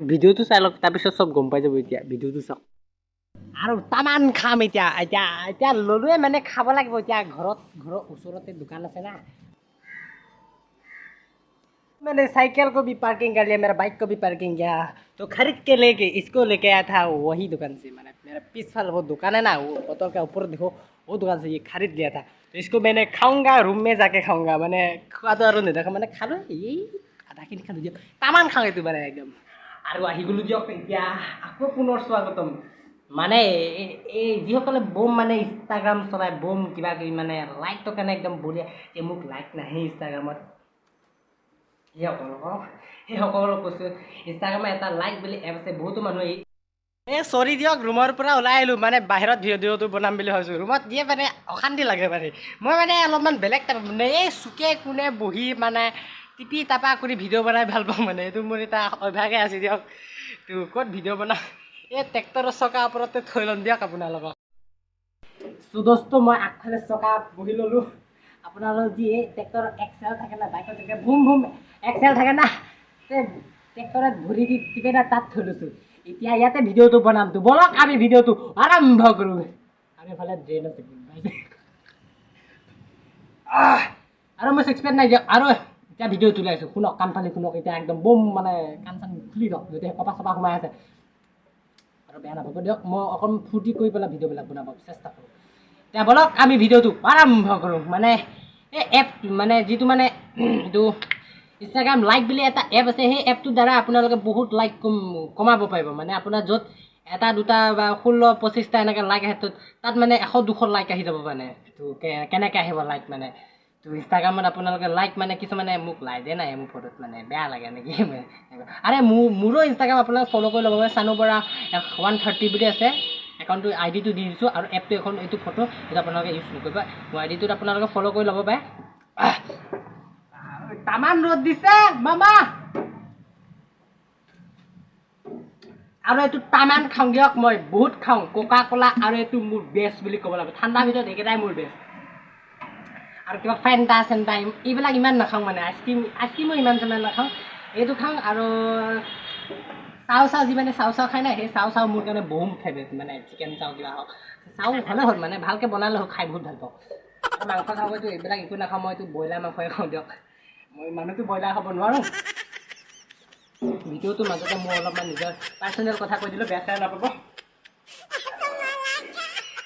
ভিডিঅ'টো চাই লওক তাৰপিছত চব গম পাই যাব এতিয়া ভিডিঅ'টো চাওক আৰু তামান খাম এতিয়া এতিয়া এতিয়া ল'লোৱে মানে খাব লাগিব এতিয়া ঘৰৰ ওচৰতে দোকান আছে না मैंने साइकिल को भी पार्किंग कर लिया मेरा बाइक को भी पार्किंग किया तो खरीद के लेके इसको लेके आया था वही दुकान से मैंने मेरा पिछवाल वो दुकान है ना वो बोतल के ऊपर देखो वो दुकान से ये खरीद लिया था तो इसको मैंने खाऊंगा रूम में जाके खाऊंगा मैंने खुआ तो और नहीं देखा मैंने खा लो यही आधा খিনি খালো দিয়ক তামান খাওঁ এইটো মানে একদম আৰু আহি গ'লো দিয়ক এতিয়া আকৌ পুনৰ স্বাগতম মানে এই যিসকলে বোম মানে ইনষ্টাগ্ৰাম চলাই বোম কিবা কিবি মানে লাইকটো কাৰণে একদম বঢ়িয়া যে মোক লাইক নাহে ইনষ্টাগ্ৰামত সেইসকলক কৈছোঁ ইনষ্টাগ্ৰামত এটা লাইক বুলি এপ আছে বহুতো মানুহে চৰি দিয়ক ৰুমৰ পৰা ওলাই আহিলোঁ মানে বাহিৰত ভিডিঅ'টো বনাম বুলি ভাবিছোঁ ৰুমত দিয়ে মানে অশান্তি লাগে মানে মই মানে অলপমান বেলেগ মানে এই চুকে কোণে বহি মানে টিপি টাপা কৰি ভিডিঅ' বনাই ভাল পাওঁ মানে এইটো মোৰ এটা অভ্যাসে আছে দিয়ক তো ক'ত ভিডিঅ' বনাওঁ এই ট্ৰেক্টৰৰ চকা ওপৰতে থৈ ল'ম দিয়ক আপোনালোকক দোস্ত মই আগফালে চকা বহি ল'লোঁ আপোনালোক যি এই ট্ৰেক্টৰৰ এক্সেল থাকে না বাইকত থাকে ভুম ভুম এক্সেল থাকে না ট্ৰেক্টৰত ভৰি দি টিপে না তাত থৈ লৈছোঁ এতিয়া ইয়াতে ভিডিঅ'টো বনামতো বলক আমি ভিডিঅ'টো আৰম্ভ কৰোঁ আমি এফালে ড্ৰেইন আছে আৰু মই ছিক্স পেক নাই দিয়ক আৰু এতিয়া ভিডিঅ' তুলাই আছোঁ শুনক কাণ ফালি শুনক এতিয়া একদম বম মানে কাণ চান খুলি দিয়ক যদি কপা চপা সোমাই আছে আৰু বেয়া নাপাব দিয়ক মই অকণ ফূৰ্তি কৰি পেলাই ভিডিঅ'বিলাক বনাব চেষ্টা কৰোঁ এতিয়া বলক আমি ভিডিঅ'টো আৰম্ভ কৰোঁ মানে এই এপ মানে যিটো মানে এইটো ইনষ্টাগ্ৰাম লাইক বুলি এটা এপ আছে সেই এপটোৰ দ্বাৰা আপোনালোকে বহুত লাইক কমাব পাৰিব মানে আপোনাৰ য'ত এটা দুটা বা 16-25টা এনেকৈ লাইক আহে তাত মানে 100-200 লাইক আহি যাব মানে তো কেনেকৈ আহিব লাইক মানে তো ইনষ্টাগ্ৰামত আপোনালোকে লাইক মানে কিছুমানে মোক লাইকে নাই মোৰ ফটোত মানে বেয়া লাগে নেকি আৰে মোৰো ইনষ্টাগ্ৰাম আপোনালোকে ফ'ল' কৰি ল'ব পাৰে চানু বৰা 130 বুলি আছে একাউণ্টটো আইডিটো দি দিছোঁ আৰু এপটো এখন এইটো ফটো সেইটো আপোনালোকে ইউজ নকৰিব মোৰ আইডিটোত আপোনালোকে ফ'ল' কৰি ল'ব পাৰে তামান ৰ'দ দিছে মামা আৰু এইটো তামান খাওঁ দিয়ক মই বহুত খাওঁ কোকা কোলা আৰু এইটো মোৰ বেষ্ট বুলি ক'ব লাগিব ঠাণ্ডাৰ ভিতৰত এইকেইটাই মোৰ বেষ্ট আৰু কিবা ফেণ্টা চেণ্টা এইবিলাক ইমান নাখাওঁ মানে আইচক্ৰীমো ইমান চেমান নাখাওঁ এইটো খাওঁ আৰু চাও যি মানে চাও খাই নাই সেই চাও মোৰ কাৰণে বহুত ফেভৰেট মানে চিকেন চাও কিবা হওক চাও হ'লে হ'ল মানে ভালকৈ বনালে হ'ল খাই বহুত ভাল পাওঁ মাংস চাংসটো এইবিলাক একো নাখাওঁ মই এইটো ব্ৰইলাৰ মাংসই খাওঁ দিয়ক মই মানুহটো ব্ৰইলাৰ খাব নোৱাৰোঁ ভিডিঅ'টোৰ মাজতে মই অলপমান নিজৰ পাৰ্চনেল কথা কৈ দিলোঁ বেয়া চেয়া নাপাব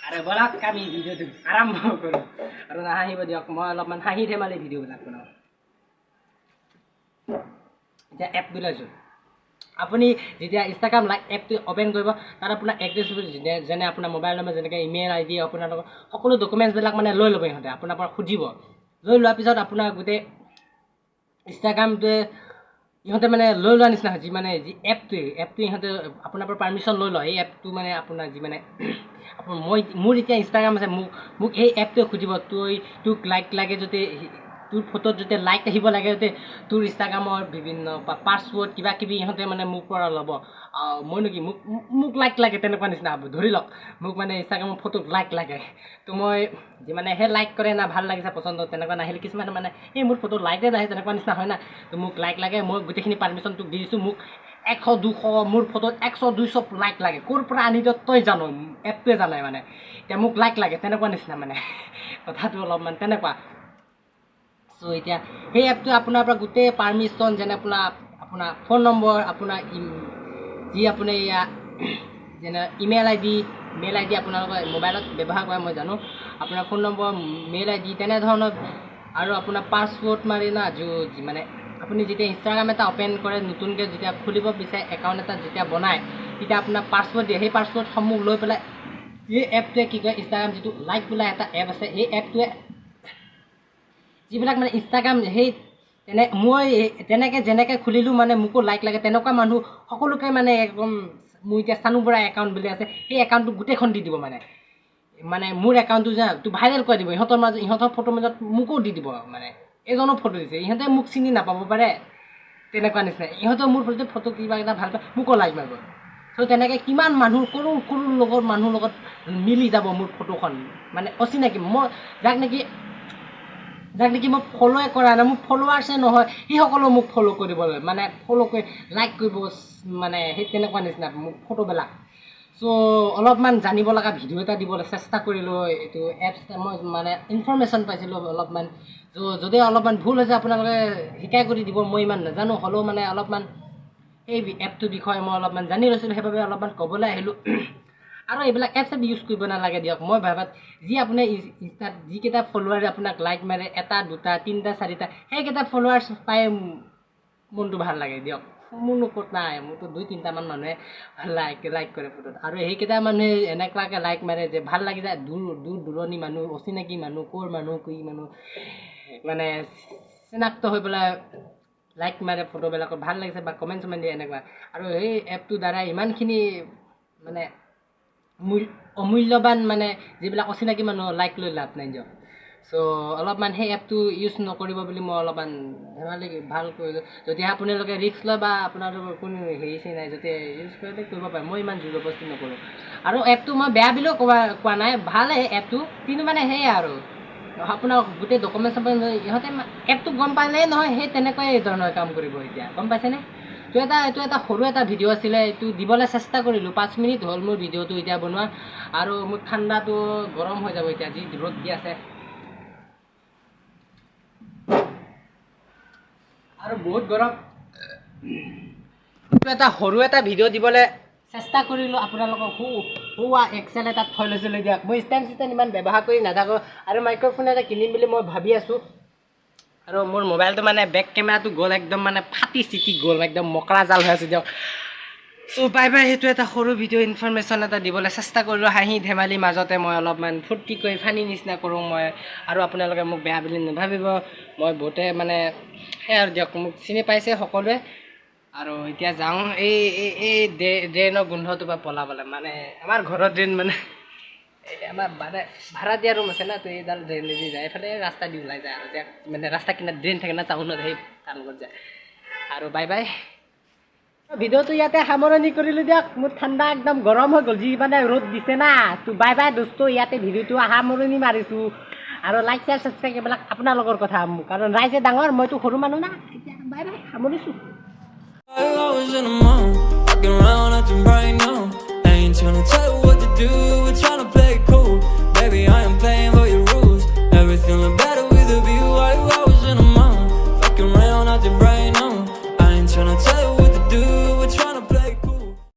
আৰু বলক আমি ভিডিঅ'টো আৰম্ভ কৰোঁ আৰু নাহাঁহিব দিয়ক মই অলপমান হাঁহি ধেমালি ভিডিঅ'বিলাক বনাওঁ এতিয়া এপ বিলাইছোঁ আপুনি যেতিয়া ইনষ্টাগ্ৰাম লাইক এপটো অ'পেন কৰিব তাত আপোনাৰ এড্ৰেছ যেনে আপোনাৰ মোবাইল নম্বৰ যেনেকৈ ইমেইল আই ডি আপোনালোকৰ সকলো ডকুমেণ্টছবিলাক মানে লৈ ল'ব ইহঁতে আপোনাৰ পৰা খুজিব লৈ লোৱাৰ পিছত আপোনাৰ গোটেই ইনষ্টাগ্ৰামটোৱে ইহঁতে মানে লৈ লোৱাৰ নিচিনা হয় যি মানে যি এপটোৱে ইহঁতে আপোনাৰ পৰা পাৰ্মিশ্যন লৈ লয় এই এপটো মানে আপোনাৰ যি মানে মোৰ এতিয়া ইনষ্টাগ্ৰাম আছে মোক এই এপটোৱে খুজিব তোক লাইক লাগে যদি তোৰ ফটোত যেতিয়া লাইক আহিব লাগে যাতে তোৰ ইনষ্টাগ্ৰামৰ বিভিন্ন পাছৱৰ্ড কিবা কিবি ইহঁতে মানে মোৰ পৰা ল'ব মইনো কি মোক লাইক লাগে তেনেকুৱা নিচিনা হ'ব ধৰি লওক মোক মানে ইনষ্টাগ্ৰামৰ ফটোত লাইক লাগে তো মই যিমানে সেই লাইক কৰে না ভাল লাগিছে পচন্দ তেনেকুৱা নাহিলে কিছুমানে মানে এই মোৰ ফটোত লাইকে নাহে তেনেকুৱা নিচিনা হয় না তো মোক লাইক লাগে মই গোটেইখিনি পাৰ্মিশ্যন তোক দি দিছোঁ মোক 100-200 মোৰ ফটোত 100-200 লাইক লাগে ক'ৰ পৰা আনি দিয় তই জানো এপটোৱে জানাই মানে এতিয়া মোক লাইক লাগে তেনেকুৱা নিচিনা মানে কথাটো অলপমান তেনেকুৱা চ' এতিয়া সেই এপটোৱে আপোনাৰ পৰা গোটেই পাৰ্মিশ্যন যেনে আপোনাৰ ফোন নম্বৰ আপোনাৰ যি আপুনি যেনে ইমেইল আই ডি আপোনালোকৰ মোবাইলত ব্যৱহাৰ কৰে মই জানো আপোনাৰ ফোন নম্বৰ মেইল আই ডি তেনেধৰণৰ আৰু আপোনাৰ পাছৱৰ্ড মাৰি না মানে আপুনি যেতিয়া ইনষ্টাগ্ৰাম এটা অ'পেন কৰে নতুনকৈ যেতিয়া খুলিব বিচাৰে একাউণ্ট এটা যেতিয়া বনায় তেতিয়া আপোনাৰ পাছৱৰ্ড দিয়ে সেই পাছৱৰ্ডসমূহ লৈ পেলাই এই এপটোৱে কি কয় ইনষ্টাগ্ৰাম যিটো লাইক বোলা এটা এপ আছে সেই এপটোৱে যিবিলাক মানে ইনষ্টাগ্ৰাম সেই মই তেনেকৈ যেনেকৈ খুলিলোঁ মানে মোকো লাইক লাগে তেনেকুৱা মানুহ সকলোকে মানে একদম মোৰ এতিয়া চানু বৰা একাউণ্ট বুলি আছে সেই একাউণ্টটো গোটেইখন দি দিব মানে মোৰ একাউণ্টটো তো ভাইৰেল কৰি দিব ইহঁতৰ ফটোৰ মাজত মোকো দি দিব মানে এজনো ফটো দিছে ইহঁতে মোক চিনি নাপাব পাৰে তেনেকুৱা নিচিনা ইহঁতে মোৰ ফটো কিবা এটা ভাল পায় মোকো লাইক মাৰিব চ' তেনেকৈ কিমান মানুহ কৰোঁ মানুহৰ লগত মিলি যাব মোৰ ফটোখন মানে অচিনাকি মই যাক নেকি যাক নেকি মই ফ'ল'ৱে কৰা নাই, মোৰ ফ'ল'ৱাৰ্ছে নহয়, সেইসকলো মোক ফ'ল' কৰিবলৈ মানে ফ'ল' কৰি লাইক কৰিব মানে সেই তেনেকুৱা নিচিনা মোক ফটোবিলাক। চ' অলপমান জানিব লগা ভিডিঅ' এটা দিবলৈ চেষ্টা কৰিলোঁ। এইটো এপছ মই মানে ইনফৰমেশ্যন পাইছিলোঁ অলপমান। চ' যদি অলপমান ভুল হৈছে আপোনালোকে শিকাই কৰি দিব, মই ইমান নাজানো, হ'লেও মানে অলপমান এই এপটোৰ বিষয়ে মই অলপমান জানি লৈছিলোঁ, সেইবাবে অলপমান ক'বলৈ আহিলোঁ। আৰু এইবিলাক এপছ ইউজ কৰিব নালাগে দিয়ক। মই ভাবাত যি আপুনি ইনষ্টাত যিকেইটা ফলোৱাৰ আপোনাক লাইক মাৰে 1 2 3 4 সেইকেইটা ফলোৱাৰ্ছ পাই মনটো ভাল লাগে দিয়ক। মোৰনো ক'ত নাই, মোৰতো 2 3 মান মানুহে লাইক কৰে ফটোত, আৰু সেইকেইটা মানুহে এনেকুৱাকৈ লাইক মাৰে যে ভাল লাগি যায়। দূৰণি মানুহ, অচিনাকি মানুহ, ক'ৰ মানুহ কি মানুহ মানে চিনাক্ত হৈ পেলাই লাইক মাৰে ফটোবিলাকত, ভাল লাগিছে বা কমেণ্ট চমেণ্ট দিয়ে এনেকুৱা। আৰু সেই এপটোৰ দ্বাৰা ইমানখিনি মানে অমূল্যৱান মানে যিবিলাক অচিনাকি মানুহ লাইক লৈ লাভ নাই দিয়ক। চ' অলপমান সেই এপটো ইউজ নকৰিব বুলি মই অলপমান ধেমালি ভাল কৰিলোঁ। যদি আপোনালোকে ৰিস্ক লয় বা আপোনালোকৰ কোনো হেৰি নাই, যদি ইউজ কৰিলে কৰিব পাৰে, মই ইমান জোৰ জবৰদস্তি নকৰোঁ। আৰু এপটো মই বেয়া বুলিও কোৱা নাই, ভালেই এপটো, কিন্তু মানে সেয়াই আৰু আপোনাৰ গোটেই ডকুমেণ্ট চকুমেণ্ট ইহঁতে এপটো গম পালেই নহয় সেই তেনেকুৱাই ধৰণৰ কাম কৰিব। এতিয়া গম পাইছেনে? এইটো এটা সৰু এটা ভিডিঅ' আছিলে, এইটো দিবলৈ চেষ্টা কৰিলোঁ। 5 মিনিট হ'ল মোৰ ভিডিঅ'টো এতিয়া বনোৱা, আৰু মোৰ ঠাণ্ডাটো গৰম হৈ যাব এতিয়া, যি ৰ'দ দি আছে আৰু বহুত গৰম। এইটো এটা সৰু এটা ভিডিঅ' দিবলৈ চেষ্টা কৰিলোঁ আপোনালোকক। হোৱা এক্সেল এটাত থৈ লৈছিলোঁ দিয়ক। মই ষ্টেণ্ড ইমান ব্যৱহাৰ কৰি নাথাকোঁ, আৰু মাইক্ৰ'ফোন এটা কিনিম বুলি মই ভাবি আছোঁ। আৰু মোৰ মোবাইলটো মানে বেক কেমেৰাটো গ'ল, একদম মানে ফাটি চিটি গ'ল, একদম মকৰা জাল হৈ আছে দিয়ক। চ' বাই বাই। সেইটো এটা সৰু ভিডিঅ' ইনফৰমেশ্যন এটা দিবলৈ চেষ্টা কৰিলোঁ, হাঁহি ধেমালি মাজতে মই অলপমান ফূৰ্তি কৰি ফানি নিচিনা কৰোঁ মই, আৰু আপোনালোকে মোক বেয়া বুলি নাভাবিব। মই বহুতে মানে সেয়া আৰু দিয়ক, মোক চিনি পাইছে সকলোৱে। আৰু এতিয়া যাওঁ এই ড্ৰেইনৰ গোন্ধটোৰ পৰা পলাবলৈ, মানে আমাৰ ঘৰৰ ড্ৰেইন মানে আমাৰ ভাড়া দিয়া ৰুম আছে না, তো এইডাল ড্ৰেইনেদি যায়, এইফালে ৰাস্তা দি ওলাই যায়, আৰু মানে ৰাস্তা কিনাৰত ড্ৰেইন থাকে না টাউনত, সেই তাৰ লগত যায়। আৰু বাই বাই। ভিডিঅ'টো ইয়াতে সামৰণি কৰিলোঁ দিয়ক। মোৰ ঠাণ্ডা একদম গৰম হৈ গ'ল, যি মানে ৰ'দ দিছে না। তো বাই বাই দোস্ত, ইয়াতে ভিডিঅ'টো সামৰণি মাৰিছোঁ। আৰু লাইক শ্বেয়াৰ ছাবস্ক্ৰাইব এইবিলাক আপোনালোকৰ কথা, কাৰণ ৰাইজে ডাঙৰ, মইতো সৰু মানুহ না। এতিয়া বাই বাই, সামৰিছোঁ। Walking around acting right now. I ain't tryna tell you what to do, we're tryna